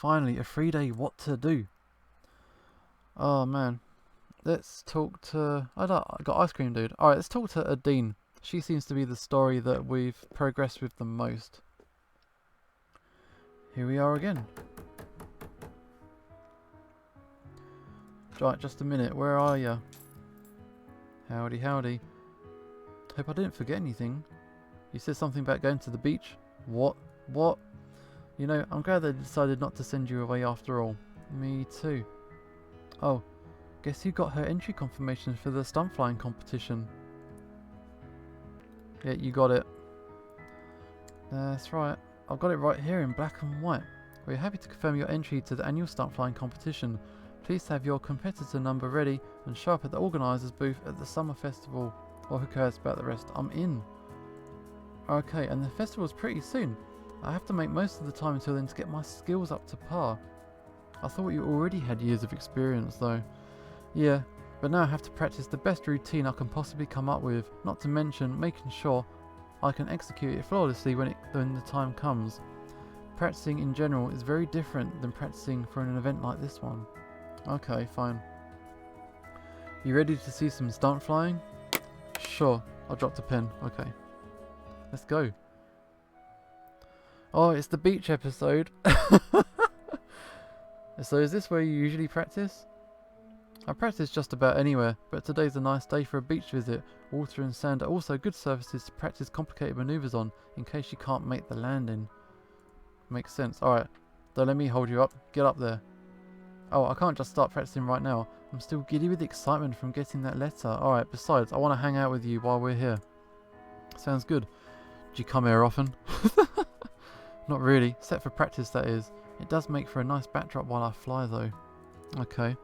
finally a 3-day what to do. Oh man. Let's talk to... I got ice cream, dude. Alright, let's talk to Adine. She seems to be the story that we've progressed with the most. Here we are again. Right, just a minute. Where are ya? Howdy, howdy. Hope I didn't forget anything. You said something about going to the beach? What? What? You know, I'm glad they decided not to send you away after all. Me too. Oh, guess who got her entry confirmation for the stunt flying competition? Yeah, you got it. That's right. I've got it right here in black and white. We're happy to confirm your entry to the annual stunt flying competition. Please have your competitor number ready and show up at the organiser's booth at the summer festival. Or who cares about the rest? I'm in. Okay, and the festival's pretty soon. I have to make most of the time until then to get my skills up to par. I thought you already had years of experience though. Yeah, but now I have to practice the best routine I can possibly come up with, not to mention making sure I can execute it flawlessly when the time comes. Practicing in general is very different than practicing for an event like this one. Okay, fine. You ready to see some stunt flying? Sure, I dropped a pen. Okay. Let's go. Oh, it's the beach episode. So is this where you usually practice? I practice just about anywhere, but today's a nice day for a beach visit. Water and sand are also good surfaces to practice complicated maneuvers on, in case you can't make the landing. Makes sense. Alright, don't let me hold you up. Get up there. Oh, I can't just start practicing right now. I'm still giddy with excitement from getting that letter. Alright, besides, I want to hang out with you while we're here. Sounds good. Do you come here often? Not really, except for practice that is. It does make for a nice backdrop while I fly though. Okay.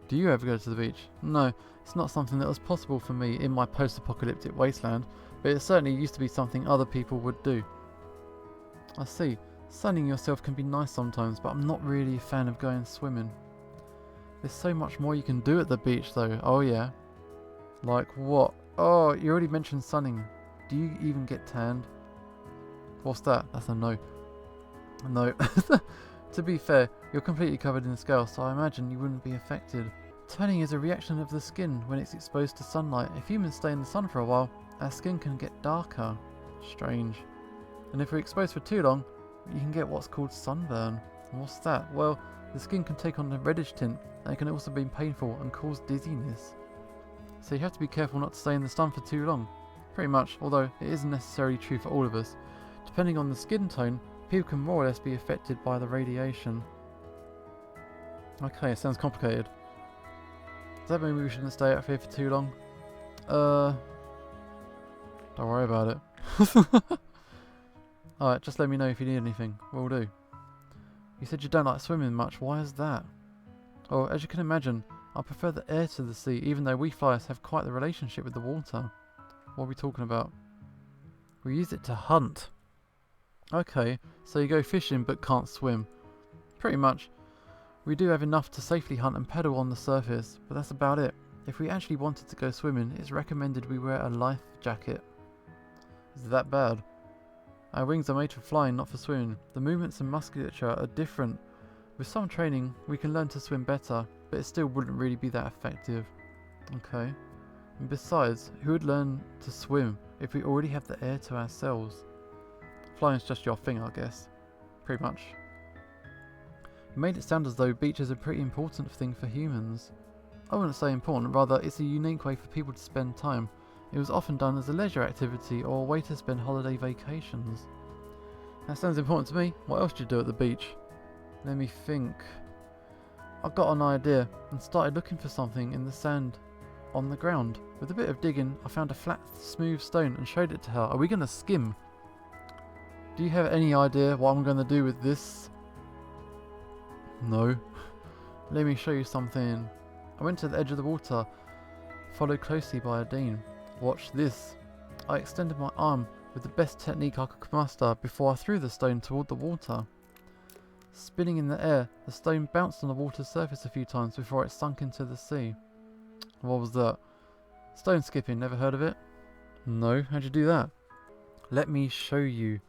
Do you ever go to the beach? No, it's not something that was possible for me in my post-apocalyptic wasteland, but it certainly used to be something other people would do. I see. Sunning yourself can be nice sometimes, but I'm not really a fan of going swimming. There's so much more you can do at the beach though. Oh yeah. Like what? Oh, you already mentioned sunning. Do you even get tanned? What's that? That's a no. No. To be fair, you're completely covered in scales, so I imagine you wouldn't be affected. Tanning is a reaction of the skin when it's exposed to sunlight. If humans stay in the sun for a while, our skin can get darker. Strange. And if we're exposed for too long, you can get what's called sunburn. And what's that? Well, the skin can take on a reddish tint, and it can also be painful and cause dizziness. So you have to be careful not to stay in the sun for too long. Pretty much, although it isn't necessarily true for all of us. Depending on the skin tone, people can more or less be affected by the radiation. Okay, it sounds complicated. Does that mean we shouldn't stay out here for too long? Don't worry about it. Alright, just let me know if you need anything. Will do. You said you don't like swimming much, why is that? Well, as you can imagine, I prefer the air to the sea, even though we flyers have quite the relationship with the water. What are we talking about? We use it to hunt. Okay, so you go fishing but can't swim. Pretty much. We do have enough to safely hunt and paddle on the surface, but that's about it. If we actually wanted to go swimming, it's recommended we wear a life jacket. Is it that bad? Our wings are made for flying, not for swimming. The movements and musculature are different. With some training, we can learn to swim better, but it still wouldn't really be that effective. Okay. And besides, who would learn to swim if we already have the air to ourselves? Flying's just your thing, I guess. Pretty much. You made it sound as though beach is a pretty important thing for humans. I wouldn't say important, rather it's a unique way for people to spend time. It was often done as a leisure activity or a way to spend holiday vacations. That sounds important to me. What else do you do at the beach? Let me think. I got an idea and started looking for something in the sand on the ground. With a bit of digging, I found a flat, smooth stone and showed it to her. Are we going to skim? Do you have any idea what I'm going to do with this? No. Let me show you something. I went to the edge of the water, followed closely by Adine. Watch this. I extended my arm with the best technique I could muster before I threw the stone toward the water. Spinning in the air, the stone bounced on the water's surface a few times before it sunk into the sea. What was that? Stone skipping, never heard of it? No, how'd you do that? Let me show you.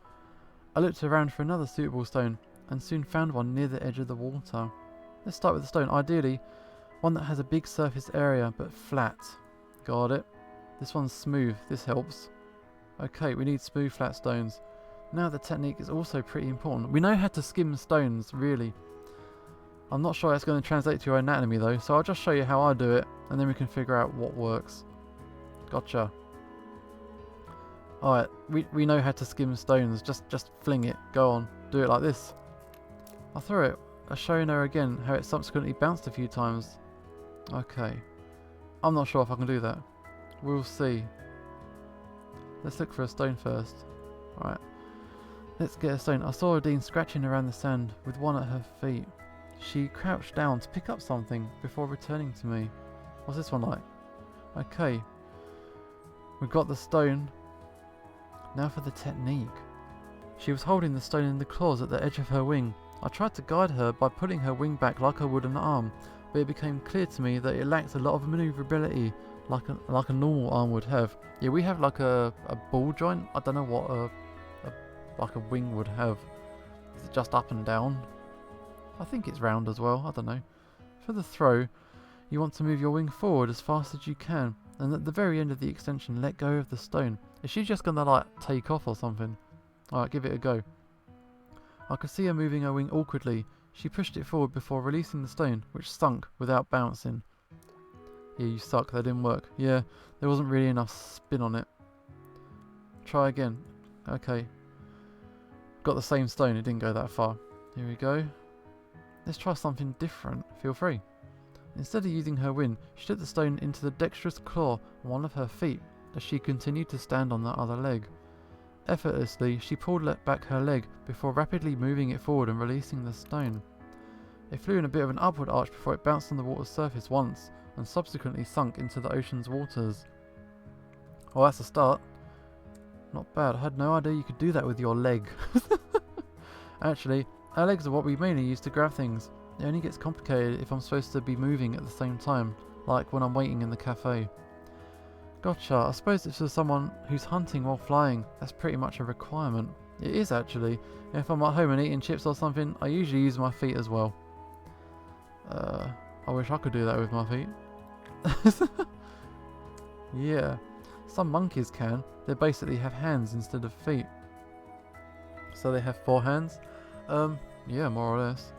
I looked around for another suitable stone and soon found one near the edge of the water. Let's start with the stone. Ideally, one that has a big surface area but flat. Got it. This one's smooth. This helps. Okay, we need smooth flat stones. Now the technique is also pretty important. We know how to skim stones, really. I'm not sure that's going to translate to your anatomy though, so I'll just show you how I do it, and then we can figure out what works. Gotcha. Alright, we know how to skim stones. Just fling it. Go on. Do it like this. I'll throw it. I'll show her again how it subsequently bounced a few times. Okay. I'm not sure if I can do that. We'll see. Let's look for a stone first. Alright. Let's get a stone. I saw Adine scratching around the sand with one at her feet. She crouched down to pick up something before returning to me. What's this one like? Okay. We've got the stone. Now for the technique. She was holding the stone in the claws at the edge of her wing. I tried to guide her by pulling her wing back like I would an arm, but it became clear to me that it lacked a lot of manoeuvrability like a normal arm would have. Yeah, we have like a ball joint. I don't know what like a wing would have. Is it just up and down? I think it's round as well. I don't know. For the throw, you want to move your wing forward as fast as you can, and at the very end of the extension, let go of the stone. Is she just gonna like take off or something? Alright, give it a go. I could see her moving her wing awkwardly. She pushed it forward before releasing the stone, which sunk without bouncing. Yeah, you suck. That didn't work. Yeah, there wasn't really enough spin on it. Try again. Okay. Got the same stone. It didn't go that far. Here we go. Let's try something different. Feel free. Instead of using her wing, she took the stone into the dexterous claw on one of her feet as she continued to stand on the other leg. Effortlessly, she pulled back her leg before rapidly moving it forward and releasing the stone. It flew in a bit of an upward arch before it bounced on the water's surface once and subsequently sunk into the ocean's waters. Well, that's a start. Not bad. I had no idea you could do that with your leg. Actually, our legs are what we mainly use to grab things. It only gets complicated if I'm supposed to be moving at the same time, like when I'm waiting in the cafe. Gotcha. I suppose if there's someone who's hunting while flying, that's pretty much a requirement. It is actually. If I'm at home and eating chips or something, I usually use my feet as well. I wish I could do that with my feet. Yeah. Some monkeys can. They basically have hands instead of feet. So they have 4 hands? Yeah, more or less.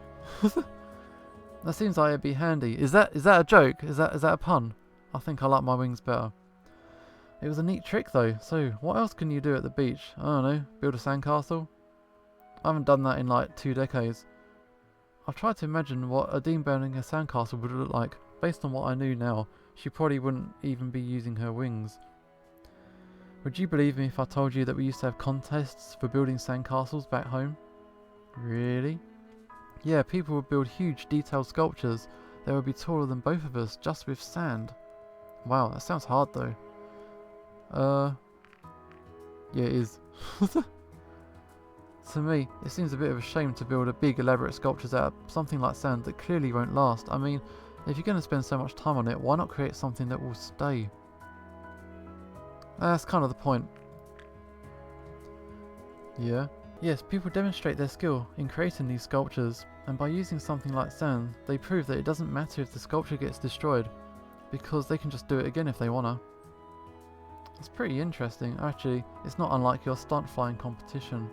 That seems like it'd be handy. Is that a joke? Is that a pun? I think I like my wings better. It was a neat trick though, so what else can you do at the beach? I don't know, build a sandcastle? I haven't done that in like 2 decades. I've tried to imagine what Adine building a sandcastle would look like. Based on what I knew now, she probably wouldn't even be using her wings. Would you believe me if I told you that we used to have contests for building sandcastles back home? Really? Yeah, people would build huge detailed sculptures that would be taller than both of us just with sand. Wow, that sounds hard though. Yeah, it is. To me, it seems a bit of a shame to build a big elaborate sculptures out of something like sand that clearly won't last. I mean, if you're going to spend so much time on it, why not create something that will stay? That's kind of the point. Yeah. Yes, people demonstrate their skill in creating these sculptures, and by using something like sand, they prove that it doesn't matter if the sculpture gets destroyed, because they can just do it again if they wanna. It's pretty interesting. Actually, it's not unlike your stunt flying competition.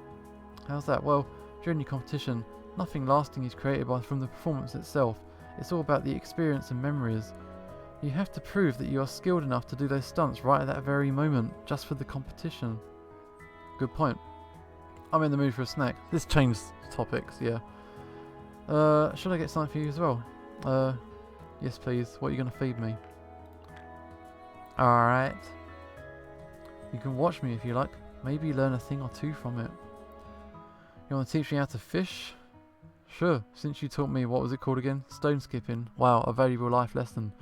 How's that? Well, during your competition, nothing lasting is created from the performance itself. It's all about the experience and memories. You have to prove that you are skilled enough to do those stunts right at that very moment, just for the competition. Good point. I'm in the mood for a snack. This changed topics, yeah. Should I get something for you as well? Yes please. What are you going to feed me? Alright. You can watch me if you like. Maybe learn a thing or 2 from it. You want to teach me how to fish? Sure, since you taught me, what was it called again? Stone skipping. Wow, a valuable life lesson.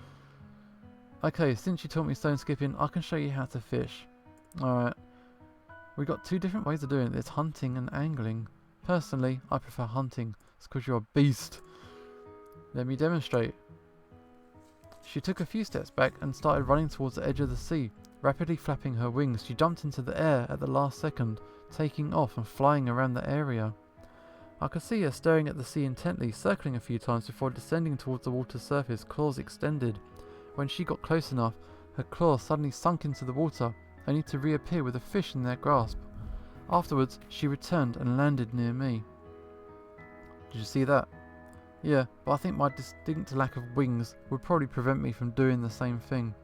Okay, since you taught me stone skipping, I can show you how to fish. Alright. We've got 2 different ways of doing it. There's hunting and angling. Personally, I prefer hunting. It's because you're a beast. Let me demonstrate. She took a few steps back and started running towards the edge of the sea. Rapidly flapping her wings, she jumped into the air at the last second, taking off and flying around the area. I could see her staring at the sea intently, circling a few times before descending towards the water's surface, claws extended. When she got close enough, her claws suddenly sunk into the water, only to reappear with a fish in their grasp. Afterwards, she returned and landed near me. Did you see that? Yeah, but I think my distinct lack of wings would probably prevent me from doing the same thing.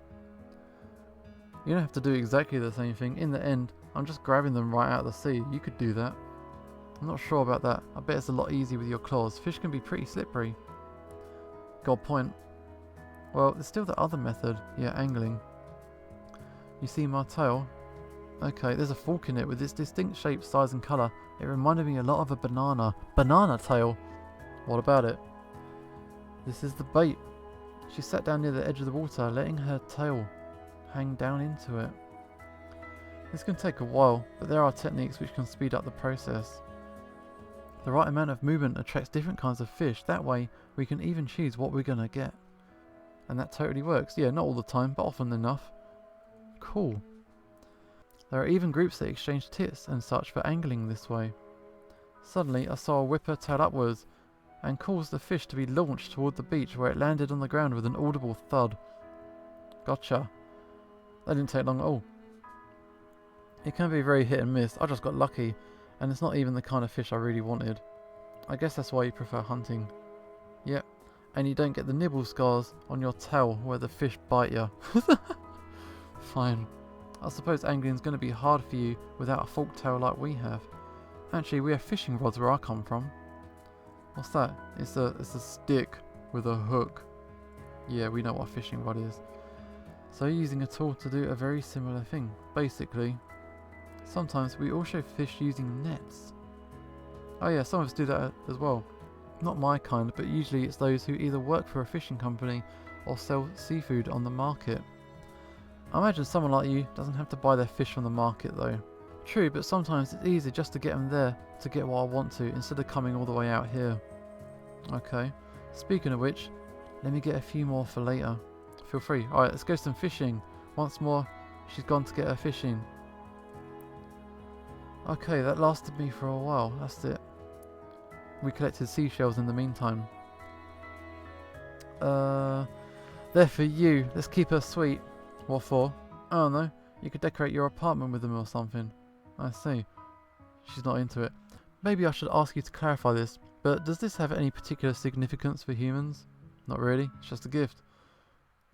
You don't have to do exactly the same thing. In the end, I'm just grabbing them right out of the sea. You could do that. I'm not sure about that. I bet it's a lot easier with your claws. Fish can be pretty slippery. Got a point. Well, there's still the other method. Yeah, angling. You see my tail? Okay, there's a fork in it with its distinct shape, size and colour. It reminded me a lot of a banana. Banana tail! What about it? This is the bait. She sat down near the edge of the water, letting her tail hang down into it. This can take a while, but there are techniques which can speed up the process. The right amount of movement attracts different kinds of fish. That way, we can even choose what we're gonna get. And that totally works. Yeah, not all the time, but often enough. Cool. There are even groups that exchange tips and such for angling this way. Suddenly, I saw a whip her tail upwards and caused the fish to be launched toward the beach, where it landed on the ground with an audible thud. Gotcha. That didn't take long at all. It can be very hit and miss. I just got lucky, and it's not even the kind of fish I really wanted. I guess that's why you prefer hunting. Yep, and you don't get the nibble scars on your tail where the fish bite you. Fine. I suppose angling's going to be hard for you without a forked tail like we have. Actually, we have fishing rods where I come from. What's that? It's a stick with a hook. Yeah, we know what a fishing rod is. So you're using a tool to do a very similar thing. Basically, sometimes we also fish using nets. Oh yeah, some of us do that as well. Not my kind, but usually it's those who either work for a fishing company or sell seafood on the market. I imagine someone like you doesn't have to buy their fish from the market though. True, but sometimes it's easier just to get them there to get what I want to, instead of coming all the way out here. Okay, speaking of which, let me get a few more for later. Feel free. Alright, let's go some fishing. Once more, she's gone to get her fishing. Okay, that lasted me for a while. That's it. We collected seashells in the meantime. They're for you. Let's keep her sweet. What for? Oh no, you could decorate your apartment with them or something. I see. She's not into it. Maybe I should ask you to clarify this, but does this have any particular significance for humans? Not really, it's just a gift.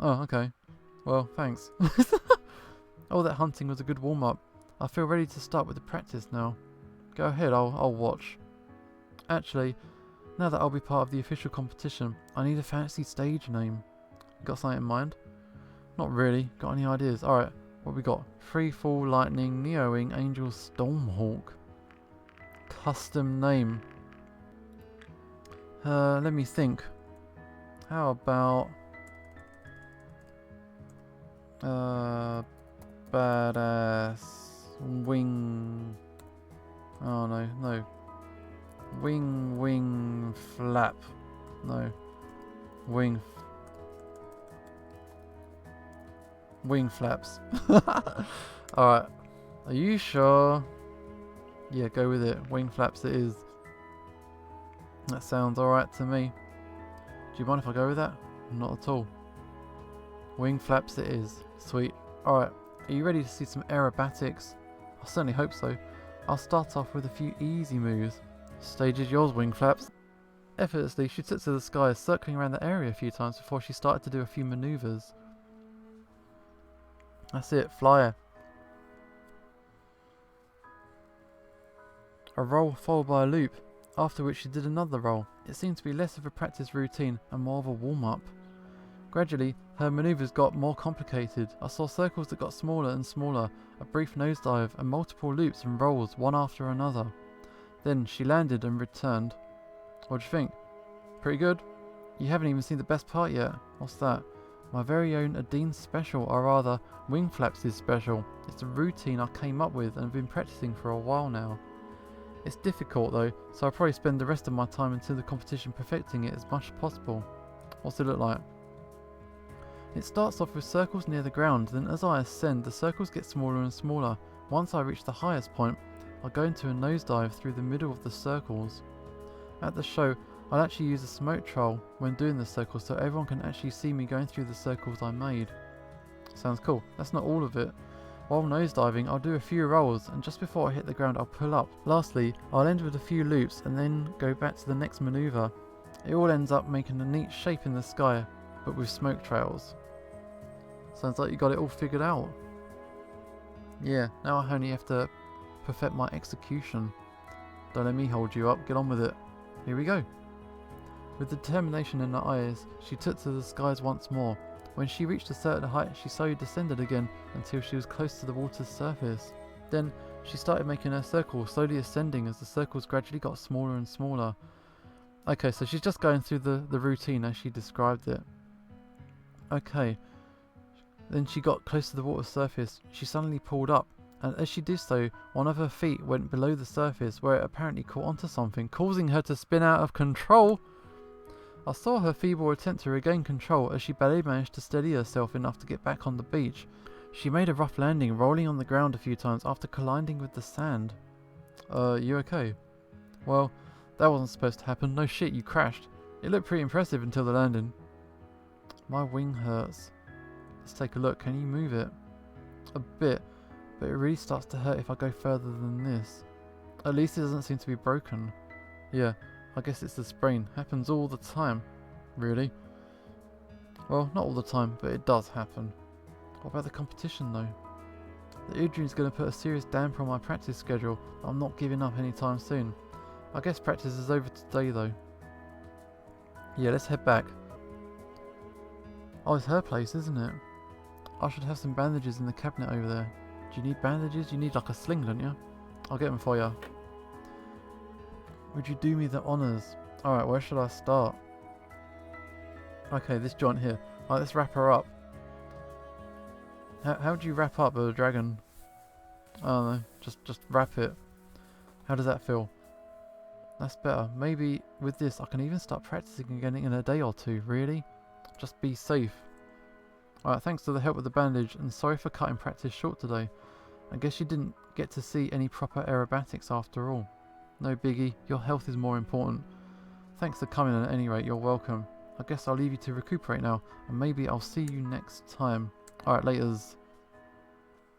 Oh, okay. Well, thanks. All that hunting was a good warm-up. I feel ready to start with the practice now. Go ahead, I'll watch. Actually, now that I'll be part of the official competition, I need a fancy stage name. Got something in mind? Not really. Got any ideas? Alright, what we got? Freefall, Lightning, Neo-Wing, Angel, Stormhawk. Custom name. Let me think. How about... Badass... Wing... Oh no, no. Wing flap. No. Wing flaps. Alright. Are you sure? Yeah, go with it. Wing flaps it is. That sounds alright to me. Do you mind if I go with that? Not at all. Wing flaps it is. Sweet. Alright. Are you ready to see some aerobatics? I certainly hope so. I'll start off with a few easy moves. Stage is yours, wing flaps. Effortlessly, she took to the skies, circling around the area a few times before she started to do a few maneuvers. That's it, flyer. A roll followed by a loop, after which she did another roll. It seemed to be less of a practice routine and more of a warm-up. Gradually, her maneuvers got more complicated. I saw circles that got smaller and smaller, a brief nosedive, and multiple loops and rolls, one after another. Then she landed and returned. What do you think? Pretty good? You haven't even seen the best part yet. What's that? My very own Adine special, or rather, Wing Flaps' special. It's a routine I came up with and have been practicing for a while now. It's difficult though, so I'll probably spend the rest of my time until the competition perfecting it as much as possible. What's it look like? It starts off with circles near the ground, then as I ascend, the circles get smaller and smaller. Once I reach the highest point, I'll go into a nosedive through the middle of the circles. At the show, I'll actually use a smoke trail when doing the circles so everyone can actually see me going through the circles I made. Sounds cool. That's not all of it. While nosediving, I'll do a few rolls, and just before I hit the ground I'll pull up. Lastly, I'll end with a few loops and then go back to the next manoeuvre. It all ends up making a neat shape in the sky, but with smoke trails. Sounds like you got it all figured out. Yeah, now I only have to perfect my execution. Don't let me hold you up, get on with it. Here we go. With determination in her eyes, she took to the skies once more. When she reached a certain height, she slowly descended again until she was close to the water's surface. Then, she started making her circle, slowly ascending as the circles gradually got smaller and smaller. Okay, so she's just going through the routine as she described it. Okay. Then she got close to the water's surface. She suddenly pulled up, and as she did so, one of her feet went below the surface where it apparently caught onto something, causing her to spin out of control. I saw her feeble attempt to regain control as she barely managed to steady herself enough to get back on the beach. She made a rough landing, rolling on the ground a few times after colliding with the sand. You okay? Well, that wasn't supposed to happen. No shit, you crashed. It looked pretty impressive until the landing. My wing hurts. Let's take a look. Can you move it? A bit, but it really starts to hurt if I go further than this. At least it doesn't seem to be broken. Yeah. I guess it's the sprain. Happens all the time. Really? Well, not all the time, but it does happen. What about the competition though? The injury's going to put a serious damper on my practice schedule, but I'm not giving up anytime soon. I guess practice is over today though. Yeah, let's head back. Oh, it's her place, isn't it? I should have some bandages in the cabinet over there. Do you need bandages? You need like a sling, don't you? I'll get them for you. Would you do me the honours? Alright, where should I start? Okay, this joint here. Alright, let's wrap her up. How do you wrap up a dragon? I don't know. Just wrap it. How does that feel? That's better. Maybe with this I can even start practicing again in a day or two. Really? Just be safe. Alright, thanks for the help with the bandage, and sorry for cutting practice short today. I guess you didn't get to see any proper aerobatics after all. No biggie, your health is more important. Thanks for coming, and at any rate, you're welcome. I guess I'll leave you to recuperate now, and maybe I'll see you next time. Alright, laters.